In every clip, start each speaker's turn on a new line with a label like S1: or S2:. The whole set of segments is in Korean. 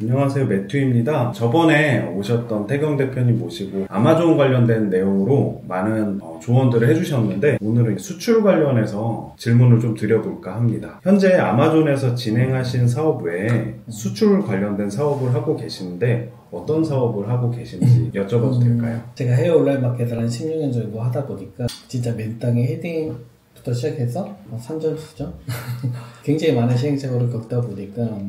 S1: 안녕하세요, 매튜입니다. 저번에 오셨던 태경 대표님 모시고 아마존 관련된 내용으로 많은 조언들을 해주셨는데, 오늘은 수출 관련해서 질문을 좀 드려볼까 합니다. 현재 아마존에서 진행하신 사업 외에 수출 관련된 사업을 하고 계시는데 어떤 사업을 하고 계신지 여쭤봐도 될까요?
S2: 제가 해외 온라인 마켓을 한 16년 정도 하다 보니까 진짜 맨 땅에 헤딩부터 시작해서 선전수전 굉장히 많은 시행착오를 겪다 보니까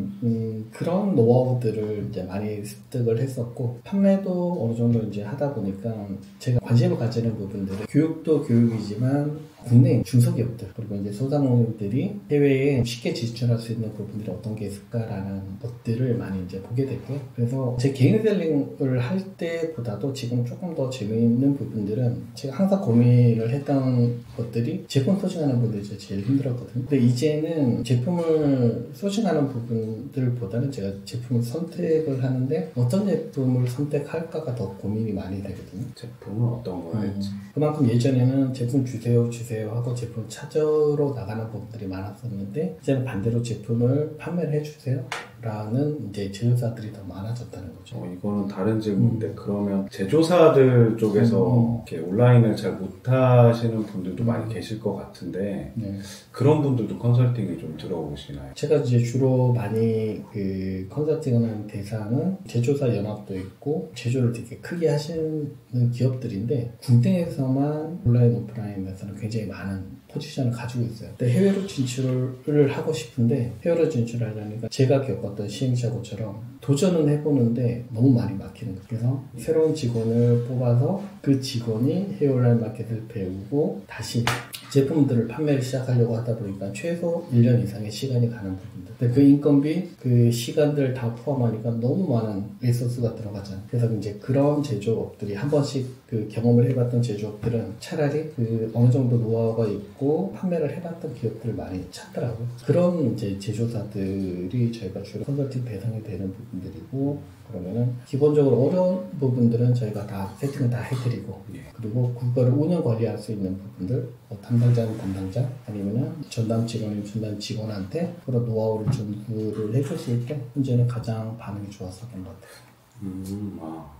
S2: 그런 노하우들을 이제 많이 습득을 했었고, 판매도 어느 정도 이제 하다 보니까 제가 관심을 가지는 부분들은 교육도 교육이지만 국내 중소기업들 그리고 이제 소상공인들이 해외에 쉽게 진출할 수 있는 부분들이 어떤 게 있을까라는 것들을 많이 이제 보게 됐고요. 그래서 제 개인 셀링을 할 때보다도 지금 조금 더 재미있는 부분들은 제가 항상 고민을 했던 것들이 제품 소싱하는 부분들이 제일 힘들었거든요. 근데 이제는 제품을 소싱하는 부분들보다는 제가 제품을 선택을 하는데 어떤 제품을 선택할까가 더 고민이 많이 되거든요.
S1: 제품은 어떤 걸 할지.
S2: 그만큼 예전에는 제품 주세요 하고 제품 찾으러 나가는 부분들이 많았었는데, 이제는 반대로 제품을 판매를 해주세요 라는 이제 제조사들이 더 많아졌다는 거죠.
S1: 이거는 다른 질문인데, 그러면 제조사들 쪽에서 이렇게 온라인을 잘 못하시는 분들도 많이 계실 것 같은데, 네. 그런 분들도 컨설팅이 좀 들어오시나요?
S2: 제가 이제 주로 많이 그 컨설팅하는 대상은 제조사 연합도 있고 제조를 되게 크게 하시는 기업들인데, 국내에서만 온라인 오프라인에서는 굉장히 많은 포지션을 가지고 있어요. 근데 해외로 진출을 하고 싶은데, 해외로 진출하려니까 제가 겪었던 시행착오처럼 도전은 해보는데 너무 많이 막히는 거예요. 그래서 새로운 직원을 뽑아서 그 직원이 해외 온라인 마켓을 배우고 다시 제품들을 판매를 시작하려고 하다 보니까 최소 1년 이상의 시간이 가는 부분들. 근데 그 인건비, 그 시간들 다 포함하니까 너무 많은 리소스가 들어가잖아요. 그래서 이제 그런 제조업들이 한 번씩 그 경험을 해봤던 제조업들은 차라리 그 어느 정도 노하우가 있고 판매를 해봤던 기업들을 많이 찾더라고요. 그런 이제 제조사들이 저희가 주로 컨설팅 대상이 되는 부분들이고, 그러면은 기본적으로 어려운 부분들은 저희가 다 세팅을 다 해드리고, 그리고 그거를 운영 관리할 수 있는 부분들, 담당자는 담당자, 아니면은 전담 직원인 전담 직원한테 그런 노하우를 전수를 해줄 수 있게 현재는 가장 반응이 좋았었던 것 같아요.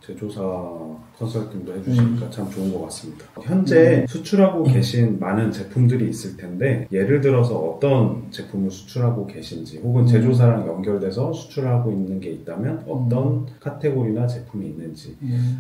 S1: 제조사 컨설팅도 해주시니까 참 좋은 것 같습니다. 현재 수출하고 계신 많은 제품들이 있을 텐데, 예를 들어서 어떤 제품을 수출하고 계신지, 혹은 제조사랑 연결돼서 수출하고 있는 게 있다면 어떤 카테고리나 제품이 있는지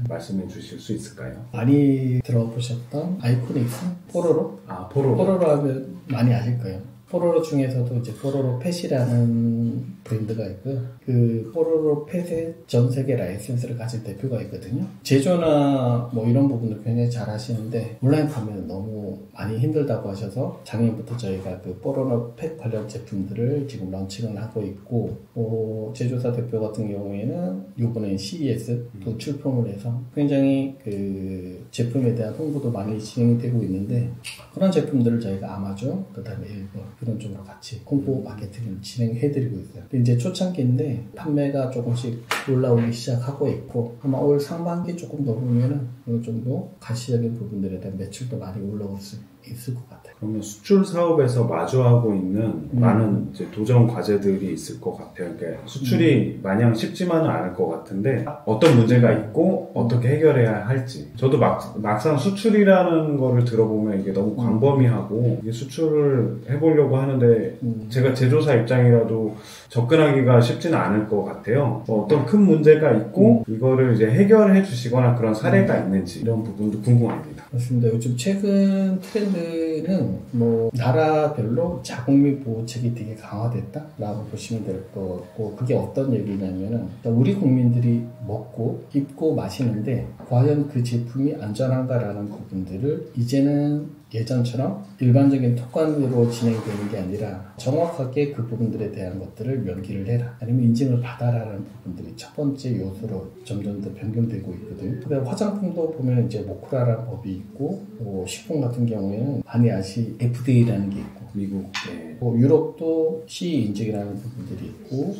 S1: 말씀해 주실 수 있을까요?
S2: 많이 들어보셨던 아이코닉스? 뽀로로? 뽀로로 하면 많이 아실 거예요. 뽀로로 중에서도 이제 뽀로로 펫이라는 브랜드가 있고요. 그 뽀로로 펫의 전 세계 라이센스를 가진 대표가 있거든요. 제조나 뭐 이런 부분도 굉장히 잘 하시는데, 온라인 판매는 너무 많이 힘들다고 하셔서 작년부터 저희가 그 뽀로로 펫 관련 제품들을 지금 런칭을 하고 있고, 제조사 대표 같은 경우에는 이번에 CES도 출품을 해서 굉장히 그 제품에 대한 홍보도 많이 진행되고 있는데, 그런 제품들을 저희가 아마존, 그 다음에 일본 이런 쪽으로 같이 홍보 마케팅을 진행해드리고 있어요. 이제 초창기인데 판매가 조금씩 올라오기 시작하고 있고, 아마 올 상반기 조금 더 보면은 어느 정도 가시적인 부분들에 대한 매출도 많이 올라올 수 있을 것 같아요.
S1: 그러면 수출 사업에서 마주하고 있는 많은 이제 도전 과제들이 있을 것 같아요. 그러니까 수출이 마냥 쉽지만은 않을 것 같은데, 어떤 문제가 있고 어떻게 해결해야 할지. 저도 막상 수출이라는 거를 들어보면 이게 너무 광범위하고, 이게 수출을 해보려고 하는데 제가 제조사 입장이라도 접근하기가 쉽지는 않을 것 같아요. 어떤 큰 문제가 있고 이거를 이제 해결해 주시거나 그런 사례가 있는지, 이런 부분도 궁금합니다.
S2: 맞습니다. 요즘 최근 트렌드는 뭐 나라별로 자국민 보호책이 되게 강화됐다라고 보시면 될 것 같고, 그게 어떤 얘기냐면은 우리 국민들이 먹고 입고 마시는데 과연 그 제품이 안전한가라는 부분들을 이제는 예전처럼 일반적인 톡관으로 진행되는 게 아니라 정확하게 그 부분들에 대한 것들을 명기를 해라, 아니면 인증을 받아라라는 부분들이 첫 번째 요소로 점점 더 변경되고 있거든요. 근데 화장품도 보면 이제 모쿠라라는 법이 있고, 식품 같은 경우에는 많이 FDA FDA라는 게 있고,
S1: 미국에
S2: 뭐 유럽도 CE 인증이라는 부분들이 있고,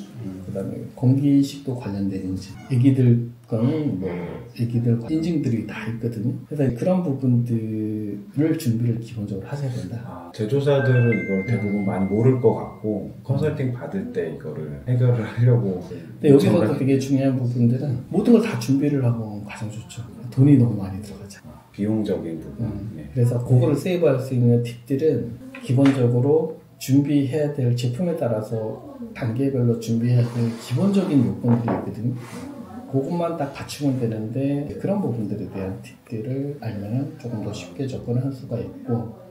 S2: 그다음에 건기식도 관련된 인증, 애기들 거는 뭐 애기들 인증들이 다 있거든요. 그래서 그런 부분들을 준비를 기본적으로 하셔야 된다.
S1: 제조사들은 이걸 대부분 많이 모를 것 같고 컨설팅 받을 때 이거를 해결을 하려고.
S2: 근데 여기서도 되게 중요한 부분들은 모든 걸 다 준비를 하고 가장 좋죠. 돈이 너무 많이 들어가죠.
S1: 비용적인 부분. 네.
S2: 그래서 그거를 세이브할 수 있는 팁들은 기본적으로 준비해야 될 제품에 따라서 단계별로 준비해야 될 기본적인 요건들이 있거든요. 그것만 딱 갖추면 되는데 그런 부분들에 대한 팁들을 알면 조금 더 쉽게 접근할 수가 있고,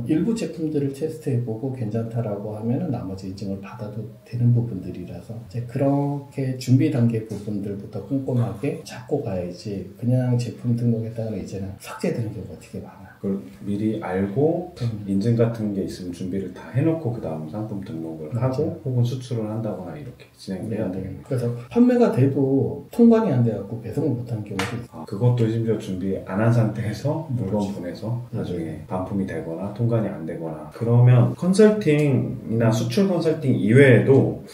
S2: 일부 제품들을 테스트해보고 괜찮다라고 하면 나머지 인증을 받아도 되는 부분들이라서 이제 그렇게 준비 단계 부분들부터 꼼꼼하게 잡고 가야지 그냥 제품 등록했다가 이제는 삭제되는 경우가 되게 많아요.
S1: 그걸 미리 알고 인증 같은 게 있으면 준비를 다 해놓고 그 다음 상품 등록을 하고 혹은 수출을 한다거나 이렇게 진행을 해야 돼요.
S2: 그래서 판매가 돼도 통관이 안 돼갖고 배송을 못한 경우도 있어요.
S1: 그것도 심지어 준비 안 한 상태에서 물건 보내서 나중에 반품이 되거나 통관이 안 되거나. 그러면 컨설팅이나 수출 컨설팅 이외에도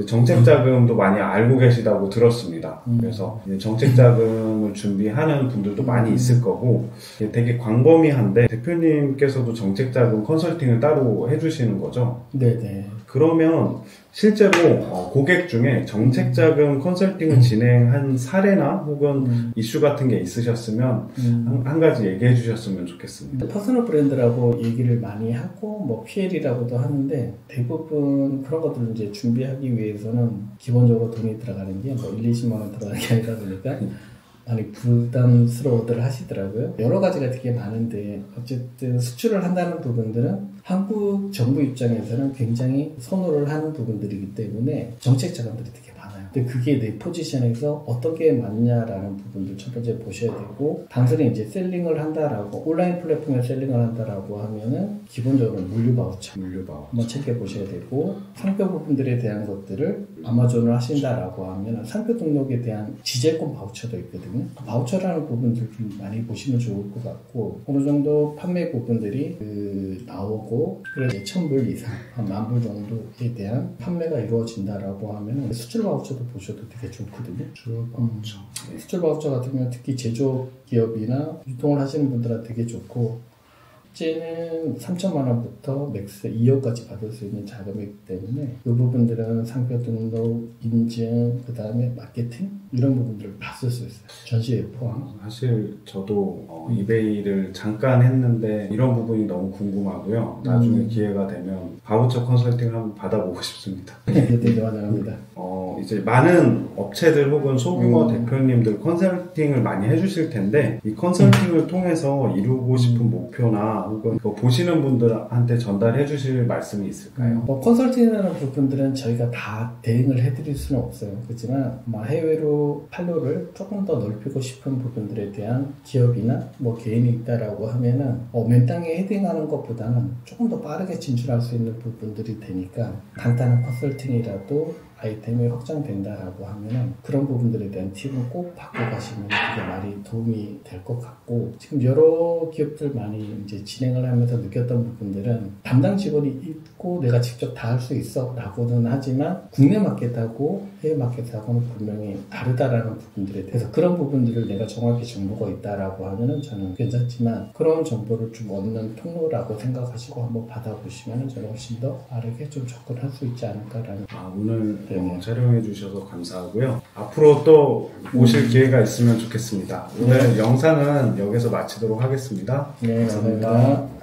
S1: 정책 자금도 많이 알고 계시다고 들었습니다. 그래서 정책 자금을 준비하는 분들도 많이 있을 거고 되게 광범위한데 대표님께서도 정책 자금 컨설팅을 따로 해주시는 거죠?
S2: 네네.
S1: 그러면 실제로 고객 중에 정책 자금 컨설팅을 진행한 사례나 혹은 이슈 같은 게 있으셨으면 한 가지 얘기해 주셨으면 좋겠습니다.
S2: 퍼스널 브랜드라고 얘기를 많이 하고 뭐 PL이라고도 하는데 대부분 그런 것들을 이제 준비하기 위해서는 기본적으로 돈이 들어가는 게 뭐 1, 20만 원 들어가는 게 아니다 보니까 많이 부담스러워들 하시더라고요. 여러 가지가 되게 많은데 어쨌든 수출을 한다는 부분들은 한국 정부 입장에서는 굉장히 선호를 하는 부분들이기 때문에 정책 자금들이 되게 많아요. 근데 그게 내 포지션에서 어떻게 맞냐라는 부분들 첫 번째 보셔야 되고, 단순히 이제 셀링을 한다라고 온라인 플랫폼에 셀링을 한다라고 하면은 기본적으로 물류 바우처 한번 체크해 보셔야 되고, 상표 부분들에 대한 것들을 아마존을 하신다라고 하면 상표 등록에 대한 지재권 바우처도 있거든요. 바우처라는 부분들 좀 많이 보시면 좋을 것 같고, 어느 정도 판매 부분들이 나오고 그래서 1,000불 이상 한 10,000불 정도에 대한 판매가 이루어진다라고 하면 수출 바우처도 보셔도 되게 좋거든요. 수출 바우처 같은 경우는 특히 제조기업이나 유통을 하시는 분들한테 되게 좋고, 실제는 3천만 원부터 맥스 2억까지 받을 수 있는 자금이기 때문에 이 부분들은 상표 등록, 인증, 그 다음에 마케팅 이런 부분들을 다 쓸 수 있어요. 전시회 포함.
S1: 사실 저도 이베이를 잠깐 했는데 이런 부분이 너무 궁금하고요. 나중에 기회가 되면 바우처 컨설팅을 한번 받아보고 싶습니다.
S2: 네, 환영합니다.
S1: 이제 많은 업체들 혹은 소규모 대표님들 컨설팅을 많이 해주실 텐데 이 컨설팅을 통해서 이루고 싶은 목표나 혹은 보시는 분들한테 전달해 주실 말씀이 있을까요?
S2: 컨설팅이라는 부분들은 저희가 다 대응을 해드릴 수는 없어요. 그렇지만 해외로 판로를 조금 더 넓히고 싶은 부분들에 대한 기업이나 개인이 있다라고 하면은 맨 땅에 헤딩하는 것보다는 조금 더 빠르게 진출할 수 있는 부분들이 되니까 간단한 컨설팅이라도 아이템이 확장된다라고 하면은 그런 부분들에 대한 팁은 꼭 받고 가시면 되게 많이 도움이 될 것 같고, 지금 여러 기업들 많이 이제 진행을 하면서 느꼈던 부분들은 담당 직원이 있고 내가 직접 다 할 수 있어 라고는 하지만 국내 마켓하고 해외 마켓하고는 분명히 다르다라는 부분들에 대해서 그런 부분들을 내가 정확히 정보가 있다라고 하면은 저는 괜찮지만 그런 정보를 좀 얻는 통로라고 생각하시고 한번 받아보시면은 저는 훨씬 더 빠르게 좀 접근할 수 있지 않을까라는.
S1: 오늘 촬영해 주셔서 감사하고요. 앞으로 또 오실 기회가 있으면 좋겠습니다. 오늘 영상은 여기서 마치도록 하겠습니다.
S2: 네, 감사합니다.